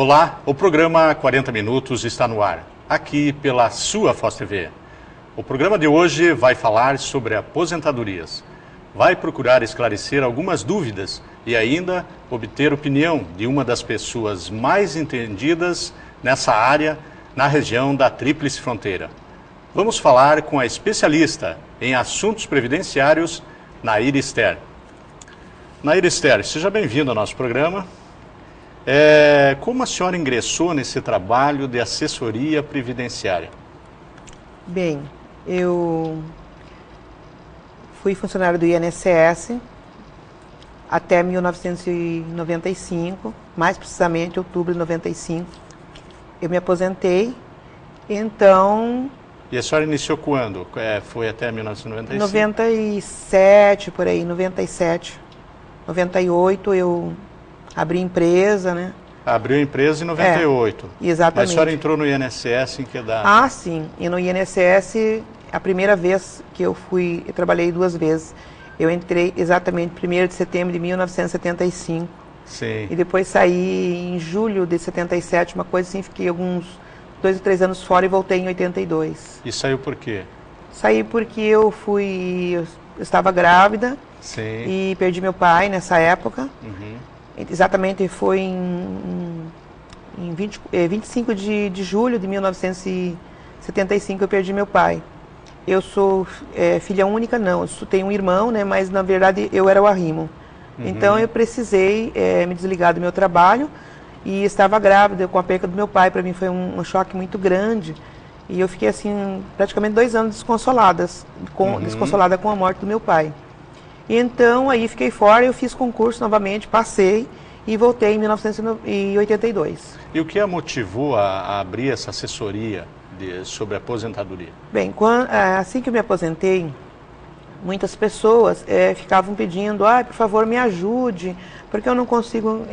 Olá, o programa 40 Minutos está no ar, aqui pela sua Foz TV. O programa de hoje vai falar sobre aposentadorias. Vai procurar esclarecer algumas dúvidas e ainda obter opinião de uma das pessoas mais entendidas nessa área na região da Tríplice Fronteira. Vamos falar com a especialista em assuntos previdenciários, Nair Esther. Nair Esther, seja bem-vindo ao nosso programa. Como a senhora ingressou nesse trabalho de assessoria previdenciária? Bem, eu fui funcionário do INSS até 1995, mais precisamente outubro de 95. Eu me aposentei, então... E a senhora iniciou quando? Foi até 1995? 97, por aí, 97. 98 eu abri empresa, né? Abriu a empresa em 98. Exatamente. Mas a senhora entrou no INSS em que data? Ah, sim. E no INSS, a primeira vez que eu trabalhei 2 vezes. Eu entrei exatamente 1º de setembro de 1975. Sim. E depois saí em julho de 77, uma coisa assim, fiquei alguns 2 ou 3 anos fora e voltei em 82. E saiu por quê? Saí porque eu estava grávida. Sim. E perdi meu pai nessa época. Uhum. Exatamente foi em 25 de julho de 1975 eu perdi meu pai. Eu sou filha única, não. Eu tenho um irmão, né? Mas na verdade eu era o arrimo. Uhum. Então eu precisei me desligar do meu trabalho e estava grávida com a perca do meu pai. Para mim foi um choque muito grande. E eu fiquei assim praticamente 2 anos desconsolada com a morte do meu pai. Então, aí fiquei fora, eu fiz concurso novamente, passei e voltei em 1982. E o que a motivou a abrir essa assessoria sobre aposentadoria? Bem, assim que eu me aposentei, muitas pessoas ficavam pedindo, por favor, me ajude, porque eu não consigo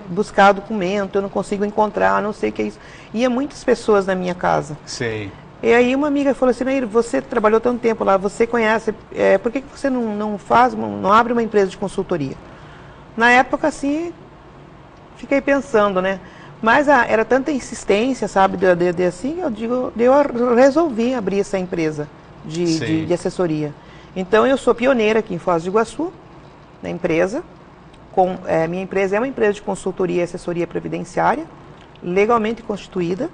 buscar documento, eu não consigo encontrar, não sei o que é isso. Ia muitas pessoas na minha casa. Sim. E aí uma amiga falou assim, Nair, você trabalhou tanto tempo lá, você conhece, por que você não abre uma empresa de consultoria? Na época, assim, fiquei pensando, né? Mas era tanta insistência, sabe, assim, eu resolvi abrir essa empresa de assessoria. Então, eu sou pioneira aqui em Foz do Iguaçu, na empresa. Minha empresa é uma empresa de consultoria e assessoria previdenciária, legalmente constituída.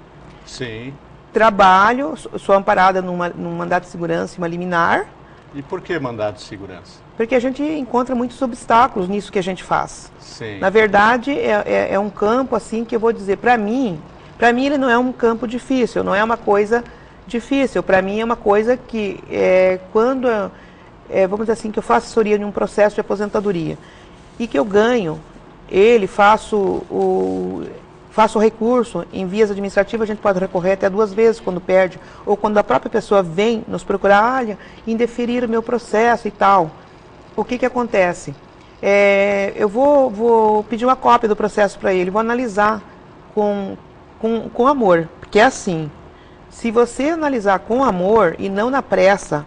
Sim. Trabalho, sou amparada num mandato de segurança e uma liminar. E por que mandato de segurança? Porque a gente encontra muitos obstáculos nisso que a gente faz. Sim. Na verdade, é um campo assim que eu vou dizer, para mim ele não é um campo difícil, não é uma coisa difícil. Para mim é uma coisa que quando, vamos dizer assim, que eu faço assessoria de um processo de aposentadoria e que eu ganho, faço o recurso em vias administrativas, a gente pode recorrer até 2 vezes quando perde, ou quando a própria pessoa vem nos procurar, indeferir o meu processo e tal. O que acontece? Eu vou pedir uma cópia do processo para ele, vou analisar com amor, porque é assim, se você analisar com amor e não na pressa,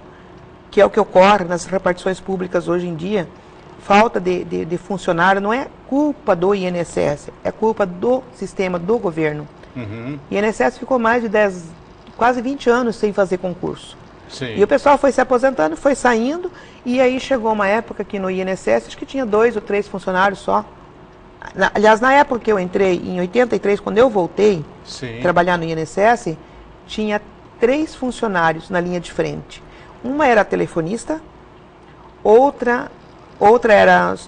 que é o que ocorre nas repartições públicas hoje em dia, falta de funcionário não é culpa do INSS, é culpa do sistema, do governo. Uhum. O INSS ficou mais de quase 20 anos sem fazer concurso. Sim. E o pessoal foi se aposentando, foi saindo, e aí chegou uma época que no INSS, acho que tinha 2 ou 3 funcionários só. Aliás, na época que eu entrei, em 83, quando eu voltei trabalhar no INSS, tinha 3 funcionários na linha de frente. Uma era telefonista,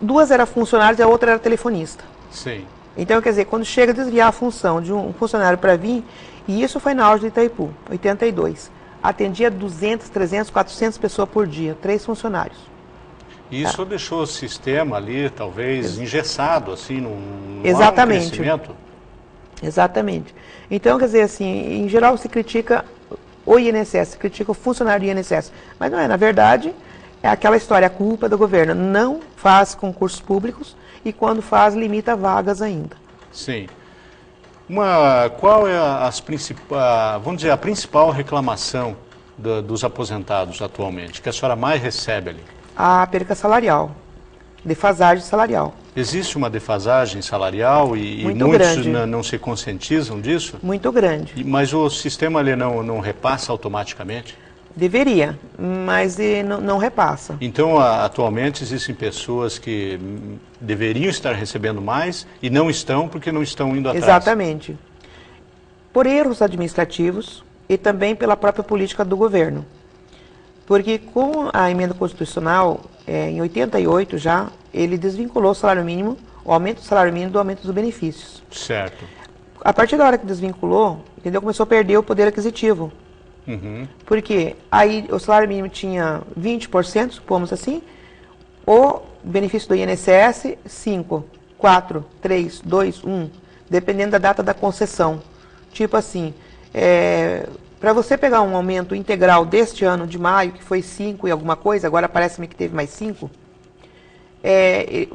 duas eram funcionários e a outra era telefonista. Sim. Então, quer dizer, quando chega a desviar a função de um funcionário para vir, e isso foi na auge de Itaipu, 82, atendia 200, 300, 400 pessoas por dia, 3 funcionários. Isso deixou o sistema ali, talvez, engessado, assim, não Exatamente. há um crescimento? Exatamente. Então, quer dizer, assim, em geral se critica o INSS, se critica o funcionário do INSS, mas não é, na verdade... É aquela história, a culpa do governo. Não faz concursos públicos e quando faz, limita vagas ainda. Sim. Qual é a principal reclamação dos aposentados atualmente, que a senhora mais recebe ali? A perca salarial. defasagem salarial. Existe uma defasagem salarial e muitos não se conscientizam disso? Muito grande. Mas o sistema ele não repassa automaticamente? Deveria, mas não repassa. Então, atualmente existem pessoas que deveriam estar recebendo mais e não estão porque não estão indo atrás. Exatamente. Por erros administrativos e também pela própria política do governo. Porque com a emenda constitucional, em 88 já, ele desvinculou o salário mínimo, o aumento do salário mínimo do aumento dos benefícios. Certo. A partir da hora que desvinculou, entendeu, começou a perder o poder aquisitivo. Uhum. Porque aí o salário mínimo tinha 20%, supomos assim, o benefício do INSS, 5, 4, 3, 2, 1, dependendo da data da concessão. Tipo assim, para você pegar um aumento integral deste ano de maio, que foi 5 e alguma coisa, agora parece-me que teve mais 5,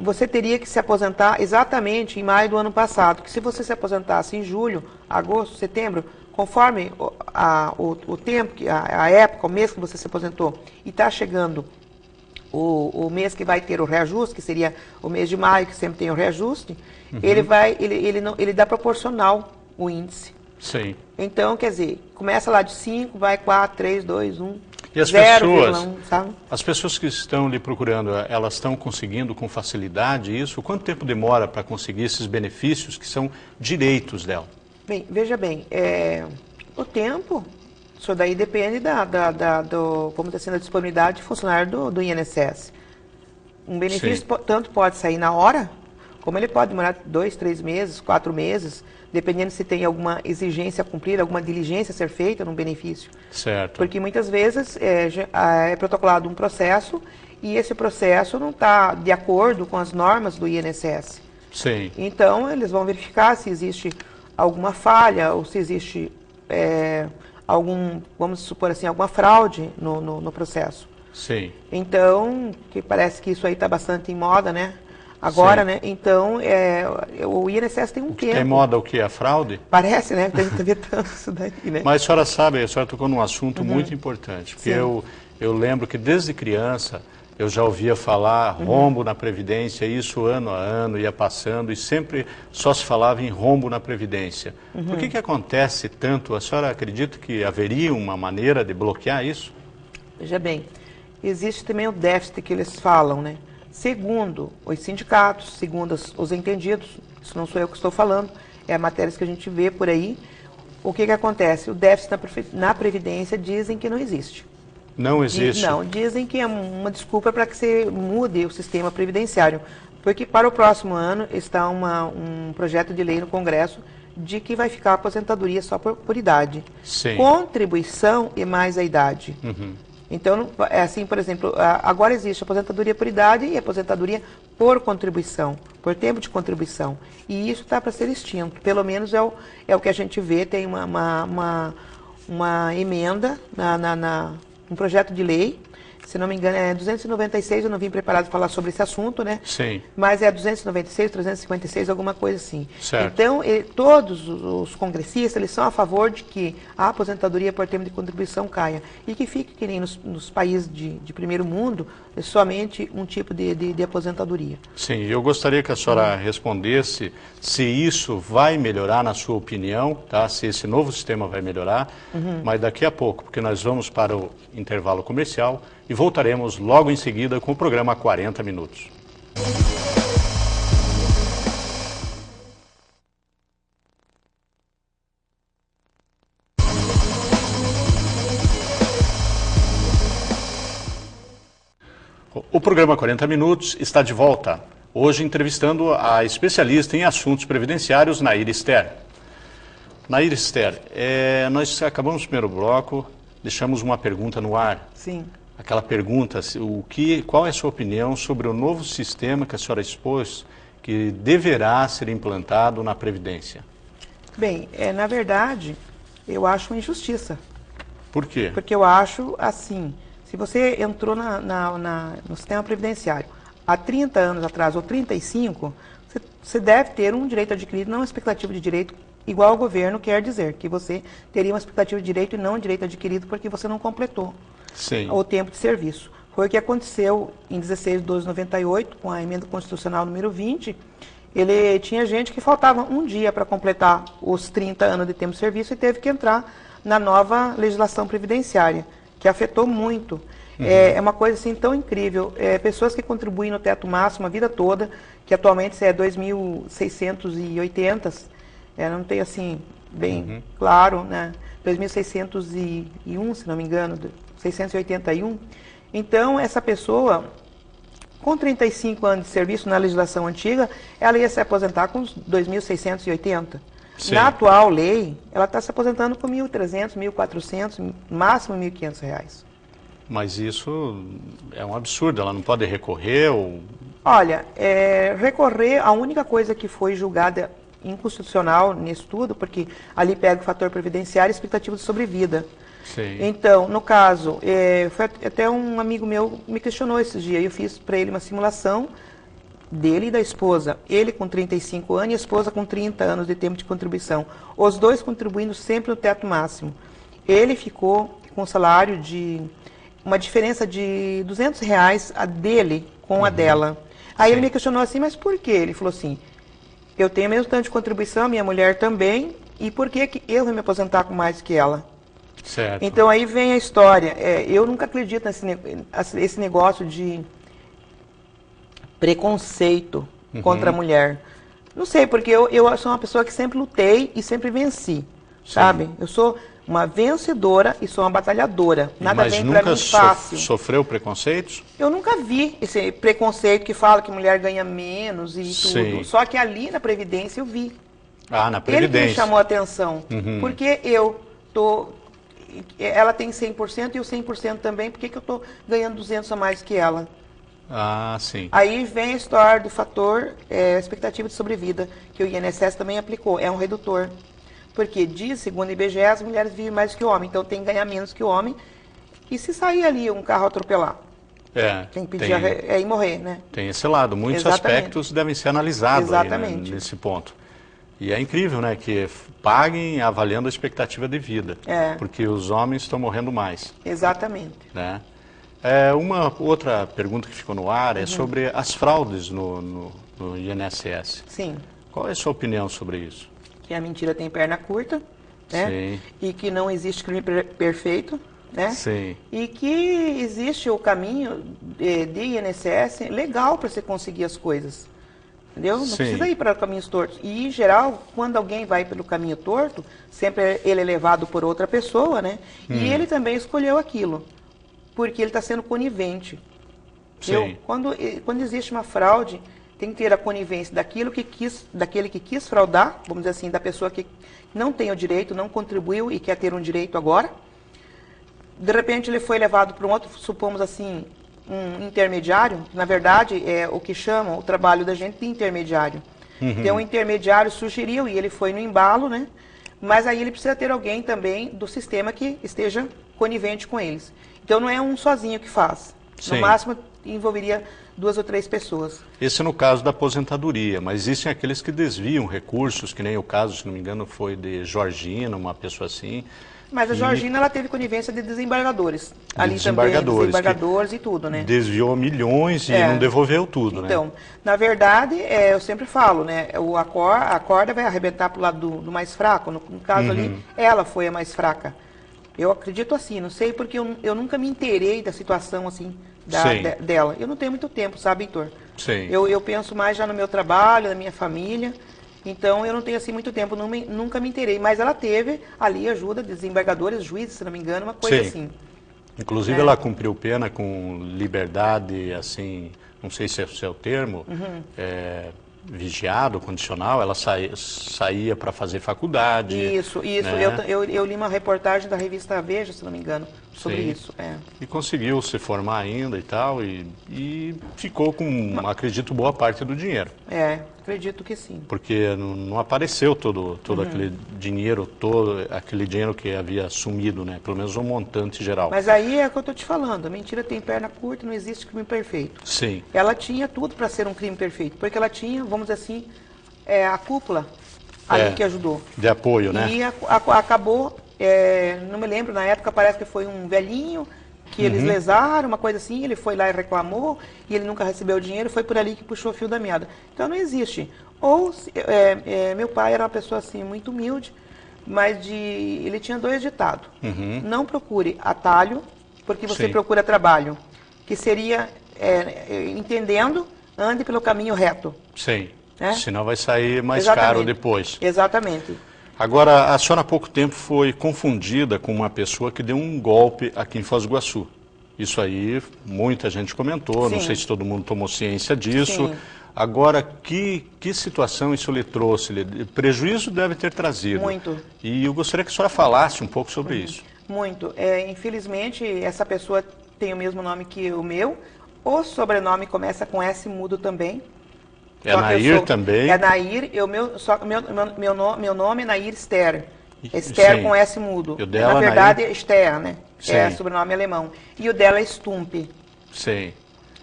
você teria que se aposentar exatamente em maio do ano passado, que se você se aposentasse em julho, agosto, setembro, conforme o tempo, a época, o mês que você se aposentou, e está chegando o mês que vai ter o reajuste, que seria o mês de maio, que sempre tem o reajuste, uhum. ele dá proporcional o índice. Sim. Então, quer dizer, começa lá de 5, vai 4, 3, 2, 1, e as 0,1, sabe? As pessoas que estão lhe procurando, elas estão conseguindo com facilidade isso? Quanto tempo demora para conseguir esses benefícios que são direitos dela? Bem, veja bem, o tempo, isso daí depende como está sendo a disponibilidade de funcionário do INSS. Um benefício tanto pode sair na hora, como ele pode demorar 2, 3 meses, 4 meses, dependendo se tem alguma exigência a cumprir, alguma diligência a ser feita no benefício. Certo. Porque muitas vezes é protocolado um processo e esse processo não está de acordo com as normas do INSS. Sim. Então, eles vão verificar se existe alguma falha ou se existe vamos supor assim, alguma fraude no processo. Sim. Então, que parece que isso aí está bastante em moda, né? Agora, né? Então, o INSS tem um tempo. Tem moda o que? A fraude? Parece, né? Porque a gente vê tanto isso daí, né? Mas a senhora sabe, a senhora tocou num assunto muito importante. Porque eu lembro que desde criança eu já ouvia falar rombo na Previdência, isso ano a ano ia passando e sempre só se falava em rombo na Previdência. Por que acontece tanto? A senhora acredita que haveria uma maneira de bloquear isso? Veja bem, existe também o déficit que eles falam, né? Segundo os sindicatos, segundo os entendidos, isso não sou eu que estou falando, é a matéria que a gente vê por aí, o que acontece? O déficit na Previdência dizem que não existe. Não existe? Não, dizem que é uma desculpa para que você mude o sistema previdenciário, porque para o próximo ano está um projeto de lei no Congresso de que vai ficar a aposentadoria só por idade. Sim. Contribuição e mais a idade. Então, assim, por exemplo, agora existe aposentadoria por idade e aposentadoria por contribuição, por tempo de contribuição. E isso está para ser extinto. Pelo menos é o que a gente vê, tem uma emenda um projeto de lei, se não me engano é 296, eu não vim preparado para falar sobre esse assunto, né? Sim. Mas é 296, 356, alguma coisa assim. Certo. Então, todos os congressistas, eles são a favor de que a aposentadoria por tempo de contribuição caia. E que fique, que nem nos países de primeiro mundo, somente um tipo de aposentadoria. Sim, eu gostaria que a senhora respondesse se isso vai melhorar, na sua opinião, tá? Se esse novo sistema vai melhorar, mas daqui a pouco, porque nós vamos para o intervalo comercial e voltaremos logo em seguida com o programa 40 Minutos. O programa 40 Minutos está de volta, hoje entrevistando a especialista em assuntos previdenciários, Nair Ster. Nair Ster, nós acabamos o primeiro bloco, deixamos uma pergunta no ar. Sim. Aquela pergunta, qual é a sua opinião sobre o novo sistema que a senhora expôs, que deverá ser implantado na Previdência? Bem, na verdade, eu acho uma injustiça. Por quê? Porque eu acho assim, se você entrou no sistema previdenciário há 30 anos atrás ou 35, você deve ter um direito adquirido, não uma expectativa de direito igual o governo quer dizer, que você teria uma expectativa de direito e não um direito adquirido porque você não completou o tempo de serviço. Foi o que aconteceu em 16 de 12 de 98, com a emenda constitucional número 20. Ele tinha gente que faltava um dia para completar os 30 anos de tempo de serviço e teve que entrar na nova legislação previdenciária, que afetou muito. É uma coisa assim tão incrível. Pessoas que contribuem no teto máximo a vida toda, que atualmente é 2.680, não tem assim bem claro, né? 2.601, se não me engano, 681. Então, essa pessoa, com 35 anos de serviço na legislação antiga, ela ia se aposentar com 2.680. Na atual lei, ela está se aposentando com 1.300, 1.400, máximo R$1.500. Mas isso é um absurdo, ela não pode recorrer ou... Olha, recorrer, a única coisa que foi julgada inconstitucional nisso tudo, porque ali pega o fator previdenciário e expectativa de sobrevida. Sim. Então, no caso, foi até um amigo meu me questionou esses dias, eu fiz para ele uma simulação dele e da esposa. Ele com 35 anos e a esposa com 30 anos de tempo de contribuição. Os dois contribuindo sempre no teto máximo. Ele ficou com um salário de... uma diferença de R$200 a dele com a dela. Aí ele me questionou assim, mas por quê? Ele falou assim, eu tenho o mesmo tanto de contribuição, minha mulher também, e por que que eu vou me aposentar com mais que ela? Certo. Então aí vem a história. Eu nunca acredito nesse negócio de preconceito contra a mulher. Não sei, porque eu sou uma pessoa que sempre lutei e sempre venci, sabe? Eu sou uma vencedora e sou uma batalhadora. Nada vem pra mim fácil. Mas nunca sofreu preconceitos? Eu nunca vi esse preconceito que fala que mulher ganha menos e tudo. Só que ali na Previdência eu vi. Ah, na Previdência. Ele que me chamou a atenção. Porque ela tem 100% e eu 100% também, por que eu estou ganhando 200 a mais que ela? Ah, sim. Aí vem a história do fator expectativa de sobrevida, que o INSS também aplicou, é um redutor. Porque diz, segundo o IBGE, as mulheres vivem mais que o homem, então tem que ganhar menos que o homem. E se sair ali um carro atropelar? Tem que pedir e morrer, né? Tem esse lado, muitos aspectos devem ser analisados aí, né, nesse ponto. E é incrível, né, que paguem avaliando a expectativa de vida, porque os homens estão morrendo mais. Exatamente. Né? Uma outra pergunta que ficou no ar é sobre as fraudes no INSS. Sim. Qual é a sua opinião sobre isso? Que a mentira tem perna curta, né? Sim. E que não existe crime perfeito, né? Sim. E que existe o caminho de INSS legal para você conseguir as coisas. Entendeu? Não precisa ir para caminhos tortos. E, em geral, quando alguém vai pelo caminho torto, sempre ele é levado por outra pessoa, né? E ele também escolheu aquilo, porque ele está sendo conivente. Sim. Quando existe uma fraude, tem que ter a conivência daquele que quis fraudar, vamos dizer assim, da pessoa que não tem o direito, não contribuiu e quer ter um direito agora. De repente ele foi levado para um outro, supomos assim, um intermediário, na verdade é o que chamam o trabalho da gente de intermediário. Então o intermediário sugeriu e ele foi no embalo, né? Mas aí ele precisa ter alguém também do sistema que esteja conivente com eles. Então não é um sozinho que faz. No máximo envolveria 2 ou 3 pessoas. Esse é no caso da aposentadoria, mas existem aqueles que desviam recursos, que nem o caso, se não me engano, foi de Georgina, uma pessoa assim. Mas a Georgina, ela teve conivência de desembargadores. Ali desembargadores e tudo, né? Desviou milhões e não devolveu tudo, né? Então, na verdade, eu sempre falo, né? A corda vai arrebentar para o lado do mais fraco. No caso ali, ela foi a mais fraca. Eu acredito assim, não sei, porque eu nunca me inteirei da situação assim dela. Eu não tenho muito tempo, sabe, Heitor? Sim. Eu penso mais já no meu trabalho, na minha família. Então, eu não tenho assim muito tempo, nunca me inteirei. Mas ela teve ali ajuda de desembargadores, juízes, se não me engano, uma coisa assim. Inclusive, ela cumpriu pena com liberdade, assim, não sei se é o seu termo, vigiado, condicional, ela saía para fazer faculdade. Isso. Né? Eu li uma reportagem da revista Veja, se não me engano, sobre isso. E conseguiu se formar ainda e tal, e ficou com, acredito, boa parte do dinheiro. Acredito que sim. Porque não apareceu todo aquele dinheiro, aquele dinheiro que havia sumido, né? Pelo menos um montante geral. Mas aí é o que eu estou te falando, a mentira tem perna curta, não existe crime perfeito. Sim. Ela tinha tudo para ser um crime perfeito, porque ela tinha, vamos dizer assim, a cúpula ali que ajudou. De apoio, né? E acabou, não me lembro, na época parece que foi um velhinho que eles lesaram, uma coisa assim, ele foi lá e reclamou, e ele nunca recebeu o dinheiro, foi por ali que puxou o fio da meada. Então não existe. Ou, meu pai era uma pessoa assim, muito humilde, mas ele tinha 2 ditados. Não procure atalho, porque você Sim. procura trabalho. Que seria, entendendo, ande pelo caminho reto. Sim, né? Senão vai sair mais Exatamente. caro depois. Exatamente. Agora, a senhora há pouco tempo foi confundida com uma pessoa que deu um golpe aqui em Foz do Iguaçu. Isso aí, muita gente comentou, não Sim. sei se todo mundo tomou ciência disso. Sim. Agora, que situação isso lhe trouxe? Prejuízo deve ter trazido. Muito. E eu gostaria que a senhora falasse um pouco sobre isso. Muito. Infelizmente, essa pessoa tem o mesmo nome que o meu. O sobrenome começa com S mudo também. É Nair também? É Nair. Meu nome é Nair Ster. Ster Sim. com S mudo. E o dela, Na verdade, Nair? é Ster, né? Sim. É sobrenome alemão. E o dela é Stump. Sim.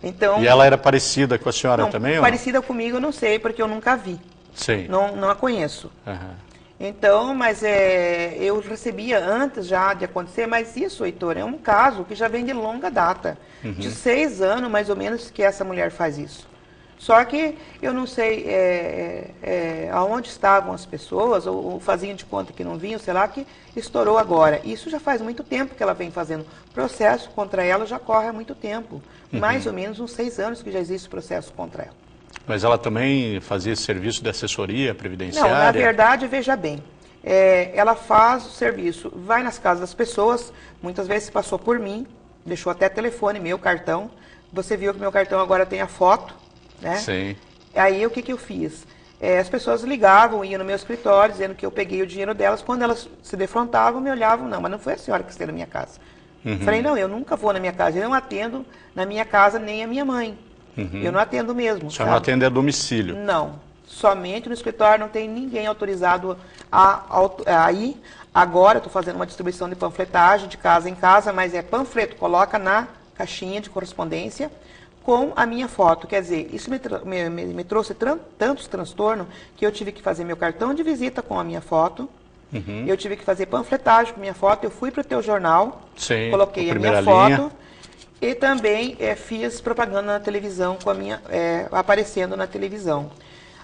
Então, E ela era parecida com a senhora não, também? parecida comigo eu não sei, porque eu nunca vi. Sim. Não a conheço. Aham. Então, mas eu recebia antes já de acontecer, mas isso, Heitor, é um caso que já vem de longa data. De 6 anos, mais ou menos, que essa mulher faz isso. Só que eu não sei aonde estavam as pessoas, ou faziam de conta que não vinham, sei lá, que estourou agora. Isso já faz muito tempo que ela vem fazendo. Processo contra ela já corre há muito tempo. Mais ou menos uns 6 anos que já existe processo contra ela. Mas ela também fazia esse serviço de assessoria previdenciária? Não, na verdade, veja bem, ela faz o serviço, vai nas casas das pessoas, muitas vezes passou por mim, deixou até telefone, meu cartão, você viu que meu cartão agora tem a foto, né? Sim. Aí o que eu fiz? As pessoas ligavam, iam no meu escritório, dizendo que eu peguei o dinheiro delas, quando elas se defrontavam, me olhavam, não, mas não foi a senhora que esteve na minha casa. Falei, não, eu nunca vou na minha casa, eu não atendo na minha casa nem a minha mãe. Eu não atendo mesmo. A senhora não atende a domicílio? Não. Somente no escritório, não tem ninguém autorizado a ir. Agora estou fazendo uma distribuição de panfletagem de casa em casa, mas é panfleto, coloca na caixinha de correspondência com a minha foto. Quer dizer, isso me trouxe tantos transtornos que eu tive que fazer meu cartão de visita com a minha foto. Eu tive que fazer panfletagem com a minha foto. Eu fui para o teu jornal, Sim, coloquei a minha linha. foto. E também fiz propaganda na televisão, com a minha, aparecendo na televisão.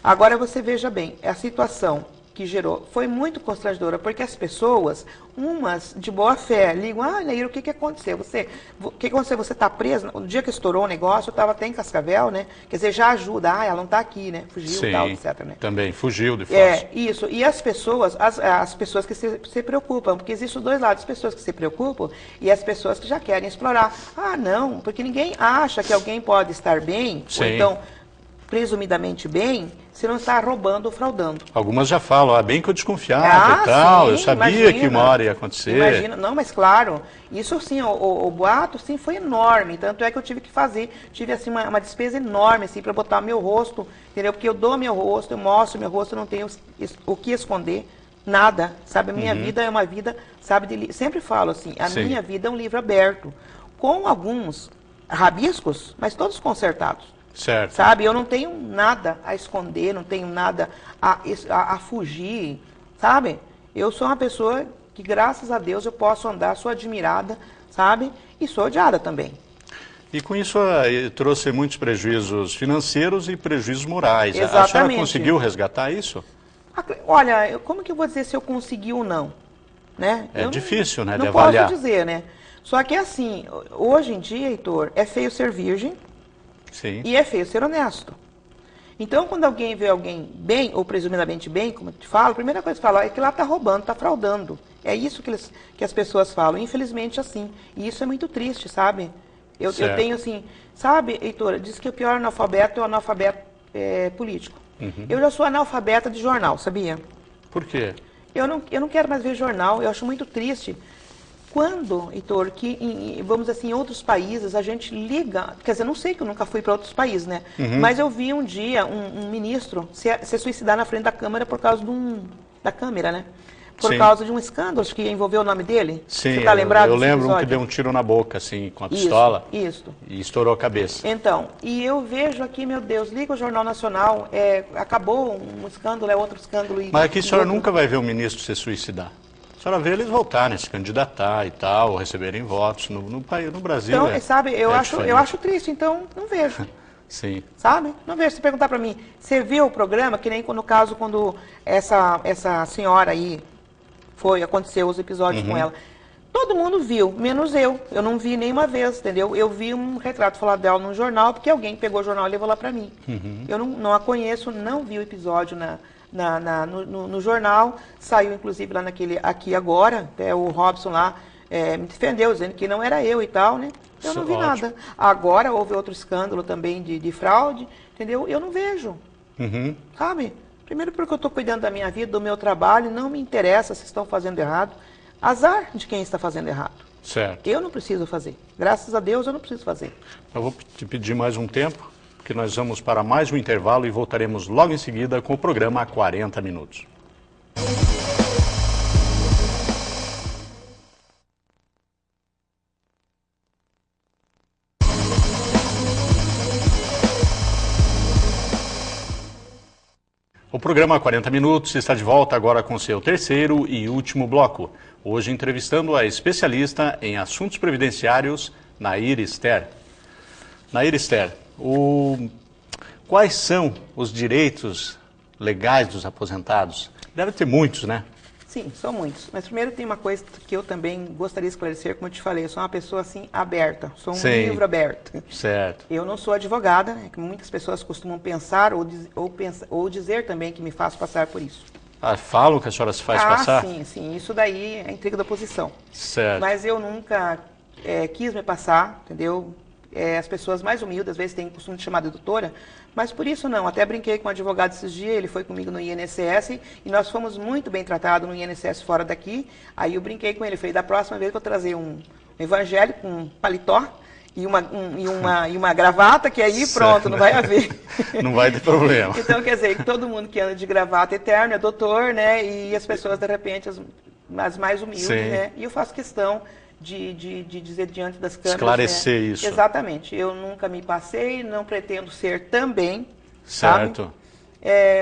Agora você veja bem, a situação que gerou foi muito constrangedora, porque as pessoas, umas de boa fé, ligam, Nair, o que aconteceu? O que aconteceu? Você está presa? No dia que estourou o negócio, eu estava até em Cascavel, né? Quer dizer, já ajuda, ela não está aqui, né? Fugiu, Sim, tal, etc. Né? Também, fugiu de Foz. Isso. E as pessoas, as pessoas que se preocupam, porque existem os 2 lados, as pessoas que se preocupam e as pessoas que já querem explorar. Não, porque ninguém acha que alguém pode estar bem, Sim. ou então, presumidamente bem, se não está roubando ou fraudando. Algumas já falam, bem que eu desconfiava e tal, sim, eu sabia imagina, que uma hora ia acontecer. Imagina, não, mas claro, isso sim, o boato sim foi enorme, tanto é que eu tive que tive assim uma despesa enorme assim para botar meu rosto, entendeu? Porque eu dou meu rosto, eu mostro meu rosto, eu não tenho o que esconder, nada, sabe? A minha vida é uma vida, sabe, sempre falo assim, a Sim. minha vida é um livro aberto, com alguns rabiscos, mas todos consertados. Certo. Sabe, eu não tenho nada a esconder, não tenho nada a fugir, sabe? Eu sou uma pessoa que, graças a Deus, eu posso andar, sou admirada, sabe? E sou odiada também. E com isso trouxe muitos prejuízos financeiros e prejuízos morais. A Exatamente. senhora conseguiu resgatar isso? Olha, como que eu vou dizer se eu consegui ou não? Né? É difícil, né, de não avaliar. Posso dizer, né? Só que assim, hoje em dia, Heitor, é feio ser virgem. Sim. E é feio ser honesto. Então, quando alguém vê alguém bem, ou presumidamente bem, como eu te falo, a primeira coisa que fala é que lá está roubando, está fraudando. É isso que as pessoas falam, infelizmente assim. E isso é muito triste, sabe? Eu tenho assim, sabe, Heitor, diz que o pior analfabeto é o analfabeto político. Eu já sou analfabeta de jornal, sabia? Por quê? Eu não quero mais ver jornal, eu acho muito triste. Quando, Heitor, que vamos assim, em outros países a gente liga, quer dizer, não sei que eu nunca fui para outros países, né? Mas eu vi um dia um ministro se suicidar na frente da Câmara por causa da câmera, né? Por Sim. causa de um escândalo, acho que envolveu o nome dele. Sim, você está lembrado eu desse lembro um que episódio? deu um tiro na boca, assim, com a pistola. Isso. E estourou a cabeça. Então, e eu vejo aqui, meu Deus, liga o Jornal Nacional, acabou um escândalo, é outro escândalo. Mas aqui a senhora nunca vai ver um ministro se suicidar. A senhora vê eles voltarem, se candidatar e tal, receberem votos no Brasil. Então, sabe, eu acho triste, então não vejo. Sim. Sabe? Não vejo. Se perguntar para mim, você viu o programa, que nem no caso quando essa senhora aí aconteceu os episódios com ela. Todo mundo viu, menos eu. Eu não vi nenhuma vez, entendeu? Eu vi um retrato falado dela no jornal, porque alguém pegou o jornal e levou lá para mim. Eu não a conheço, não vi o episódio no jornal. Saiu, inclusive, lá naquele Aqui Agora, até o Robson lá me defendeu, dizendo que não era eu e tal, né? Eu não vi nada. Agora houve outro escândalo também de fraude, entendeu? Eu não vejo, sabe? Primeiro porque eu estou cuidando da minha vida, do meu trabalho, não me interessa se estão fazendo errado. Azar de quem está fazendo errado. Certo. Eu não preciso fazer. Graças a Deus eu não preciso fazer. Eu vou te pedir mais um tempo, porque nós vamos para mais um intervalo e voltaremos logo em seguida com o programa 40 Minutos. O programa 40 Minutos está de volta agora com seu terceiro e último bloco. Hoje entrevistando a especialista em assuntos previdenciários, Nair Ster. Nair Ster, quais são os direitos legais dos aposentados? Deve ter muitos, né? Sim, são muitos. Mas primeiro tem uma coisa que eu também gostaria de esclarecer, como eu te falei, eu sou uma pessoa assim aberta, sou um livro aberto. Certo. Eu não sou advogada, que muitas pessoas costumam pensar ou dizer também que me faço passar por isso. Ah, falam que a senhora se faz passar? Sim, isso daí é intriga da oposição. Certo. Mas eu nunca quis me passar, entendeu? As pessoas mais humildes, às vezes, têm o costume de chamar de doutora, mas por isso não. Até brinquei com um advogado esses dias, ele foi comigo no INSS e nós fomos muito bem tratados no INSS fora daqui. Aí eu brinquei com ele, falei, da próxima vez eu vou trazer um evangelho com um paletó e uma gravata, que aí pronto, não vai haver. Não vai ter problema. Então, quer dizer, que todo mundo que anda de gravata eterno é doutor, né? E as pessoas, de repente, as mais humildes, né? E eu faço questão de dizer diante das câmeras. Esclarecer, né? Isso. Exatamente. Eu nunca me passei, não pretendo ser também. Certo.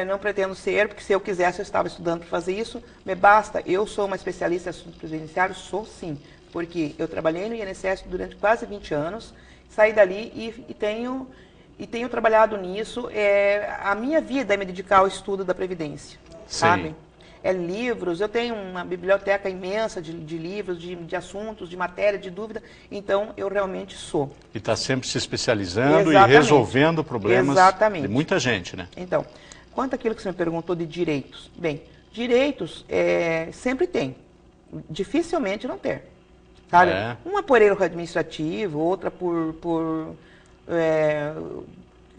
Não pretendo ser, porque se eu quisesse, eu estava estudando para fazer isso. Me basta, eu sou uma especialista em assuntos previdenciários, sou sim. Porque eu trabalhei no INSS durante quase 20 anos, saí dali e tenho trabalhado nisso. A minha vida é me dedicar ao estudo da Previdência, sabe? Livros, eu tenho uma biblioteca imensa de livros, de assuntos, de matéria, de dúvida, então eu realmente sou. E está sempre se especializando e resolvendo problemas de muita gente, né? Então, quanto àquilo que você me perguntou de direitos, bem, direitos sempre tem, dificilmente não ter. Sabe? Uma por erro administrativo, outra por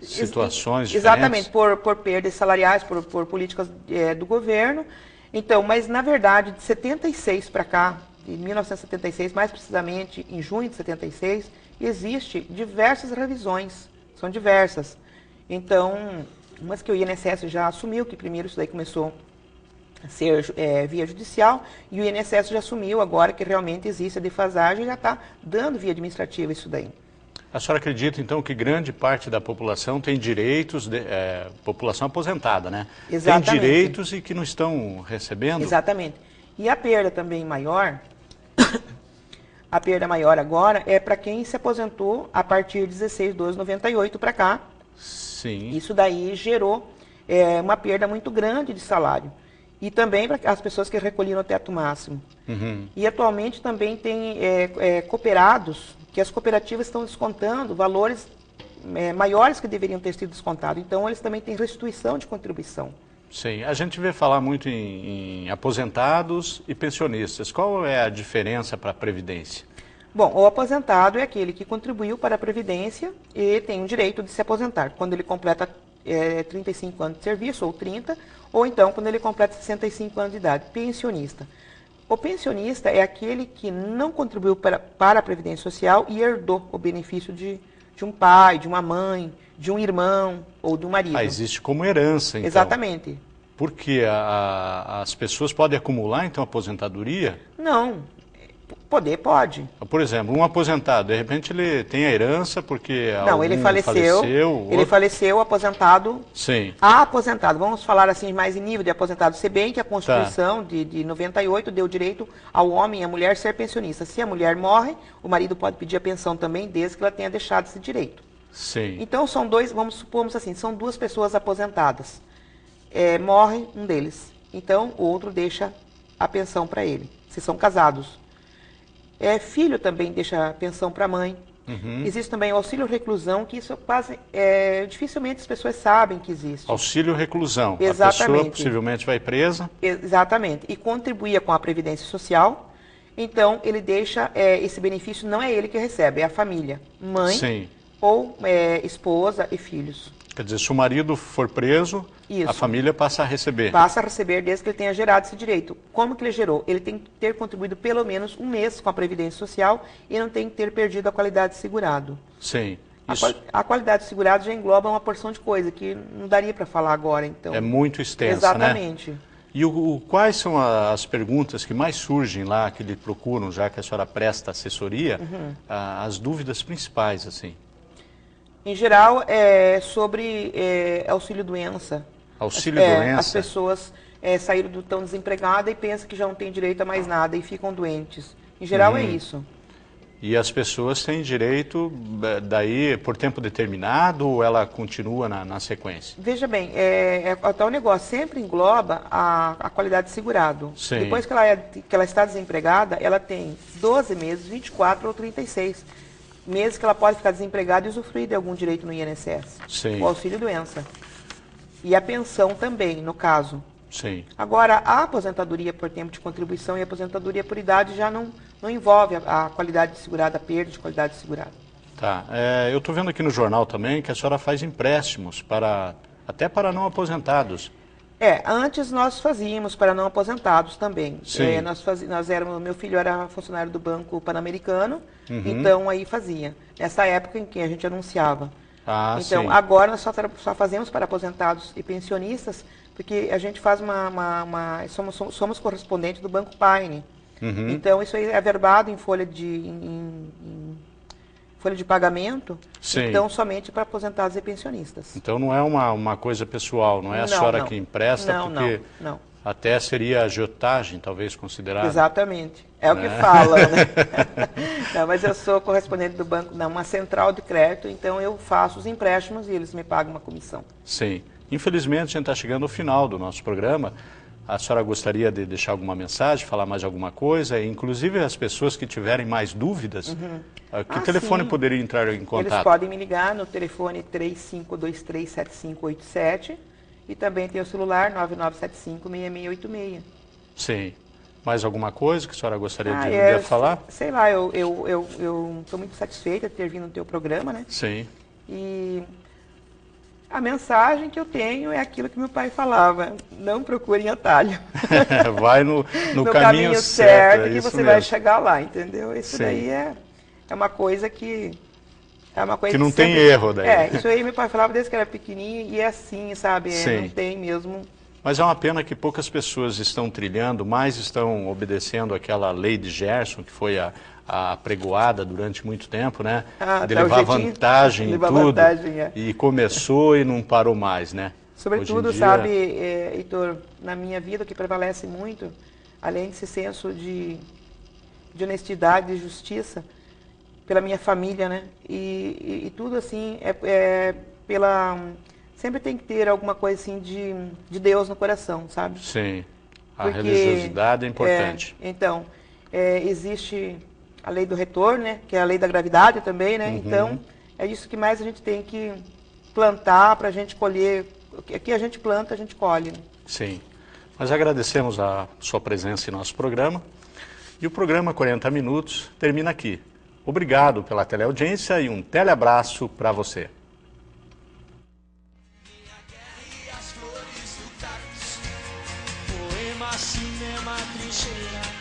situações exatamente, por perdas salariais, por políticas do governo. Então, mas na verdade, de 76 para cá, de 1976, mais precisamente em junho de 76, existe diversas revisões, são diversas. Então, umas que o INSS já assumiu, que primeiro isso daí começou a ser via judicial, e o INSS já assumiu agora que realmente existe a defasagem e já está dando via administrativa isso daí. A senhora acredita, então, que grande parte da população tem direitos, população aposentada, né? Exatamente. Tem direitos e que não estão recebendo? Exatamente. E a perda também maior, a perda maior agora é para quem se aposentou a partir de 16/12/98 para cá. Sim. Isso daí gerou uma perda muito grande de salário. E também para as pessoas que recolheram o teto máximo. E atualmente também tem cooperados, que as cooperativas estão descontando valores maiores que deveriam ter sido descontados. Então, eles também têm restituição de contribuição. Sim, a gente vê falar muito em aposentados e pensionistas. Qual é a diferença para a Previdência? Bom, o aposentado é aquele que contribuiu para a Previdência e tem o direito de se aposentar quando ele completa 35 anos de serviço, ou 30, ou então quando ele completa 65 anos de idade. Pensionista. O pensionista é aquele que não contribuiu para a Previdência Social e herdou o benefício de um pai, de uma mãe, de um irmão ou de um marido. Existe como herança, então. Exatamente. Porque as pessoas podem acumular, então, aposentadoria? Não. Poder pode. Por exemplo, um aposentado, de repente ele tem a herança porque Não, ele faleceu, ele faleceu aposentado. Sim. Aposentado, vamos falar assim mais em nível de aposentado, se bem que a Constituição de 98 deu direito ao homem e à mulher ser pensionista. Se a mulher morre, o marido pode pedir a pensão também, desde que ela tenha deixado esse direito. Sim. Então são dois, vamos supomos assim, são duas pessoas aposentadas. Morre um deles, então o outro deixa a pensão para ele, se são casados. Filho também deixa a pensão para a mãe. Uhum. Existe também o auxílio reclusão, que isso quase, dificilmente as pessoas sabem que existe. Auxílio reclusão. Exatamente. A pessoa possivelmente vai presa. Exatamente. E contribuía com a Previdência Social. Então, ele deixa, esse benefício não é ele que recebe, é a família. Mãe. Sim. Ou esposa e filhos. Quer dizer, se o marido for preso, isso, a família passa a receber. Passa a receber desde que ele tenha gerado esse direito. Como que ele gerou? Ele tem que ter contribuído pelo menos um mês com a Previdência Social e não tem que ter perdido a qualidade de segurado. Sim. A qualidade de segurado já engloba uma porção de coisa que não daria para falar agora, então. É muito extensa, exatamente, né? E quais são as perguntas que mais surgem lá, que lhe procuram, já que a senhora presta assessoria, as dúvidas principais, assim? Em geral, sobre auxílio-doença. Auxílio-doença? As pessoas saíram tão desempregadas e pensam que já não têm direito a mais nada e ficam doentes. Em geral, é isso. E as pessoas têm direito, daí, por tempo determinado, ou ela continua na sequência? Veja bem, até o negócio sempre engloba a qualidade de segurado. Sim. Depois que ela está desempregada, ela tem 12 meses, 24 ou 36 meses que ela pode ficar desempregada e usufruir de algum direito no INSS. Sim. O auxílio-doença. E a pensão também, no caso. Sim. Agora, a aposentadoria por tempo de contribuição e a aposentadoria por idade já não envolve a qualidade de segurado, a perda de qualidade de segurado. Tá. Eu estou vendo aqui no jornal também que a senhora faz empréstimos até para não aposentados. Antes nós fazíamos para não aposentados também. Sim. Meu filho era funcionário do Banco Pan-Americano, então aí fazia. Nessa época em que a gente anunciava. Então, sim. Agora nós só fazemos para aposentados e pensionistas, porque a gente faz somos correspondentes do Banco Paine. Então, isso aí é averbado em folha de pagamento, sim, então somente para aposentados e pensionistas. Então não é uma coisa pessoal, não é a senhora que empresta, porque não. Até seria agiotagem, talvez, considerada. Exatamente, o que fala, né? Não, mas eu sou correspondente do banco, uma central de crédito, então eu faço os empréstimos e eles me pagam uma comissão. Sim. Infelizmente, a gente está chegando ao final do nosso programa. A senhora gostaria de deixar alguma mensagem, falar mais alguma coisa? Inclusive, as pessoas que tiverem mais dúvidas, que telefone poderia entrar em contato? Eles podem me ligar no telefone 35237587 e também tem o celular 9975-6686. Sim. Mais alguma coisa que a senhora gostaria de falar? Sei lá, eu estou muito satisfeita de ter vindo no teu programa, né? Sim. E a mensagem que eu tenho é aquilo que meu pai falava: não procure em atalho. Vai no caminho certo, que você vai chegar lá, entendeu? Isso daí é uma coisa que... que não tem erro daí. Isso aí meu pai falava desde que era pequenininho e é assim, sabe? Não tem mesmo. Mas é uma pena que poucas pessoas estão trilhando, mais estão obedecendo aquela lei de Gerson, que foi apregoada durante muito tempo, né? De levar vantagem em tudo. E começou e não parou mais, né? Sobretudo, sabe, Heitor, na minha vida o que prevalece muito, além desse senso de honestidade e justiça, pela minha família, né? E tudo assim sempre tem que ter alguma coisa assim de Deus no coração, sabe? Sim. Porque religiosidade é importante. Então, existe a lei do retorno, né? Que é a lei da gravidade também, né? Então, é isso que mais a gente tem que plantar para a gente colher. O que a gente planta, a gente colhe. Né? Sim. Nós agradecemos a sua presença em nosso programa. E o programa 40 Minutos termina aqui. Obrigado pela teleaudiência e um teleabraço para você. Poema, cinema, trincheira.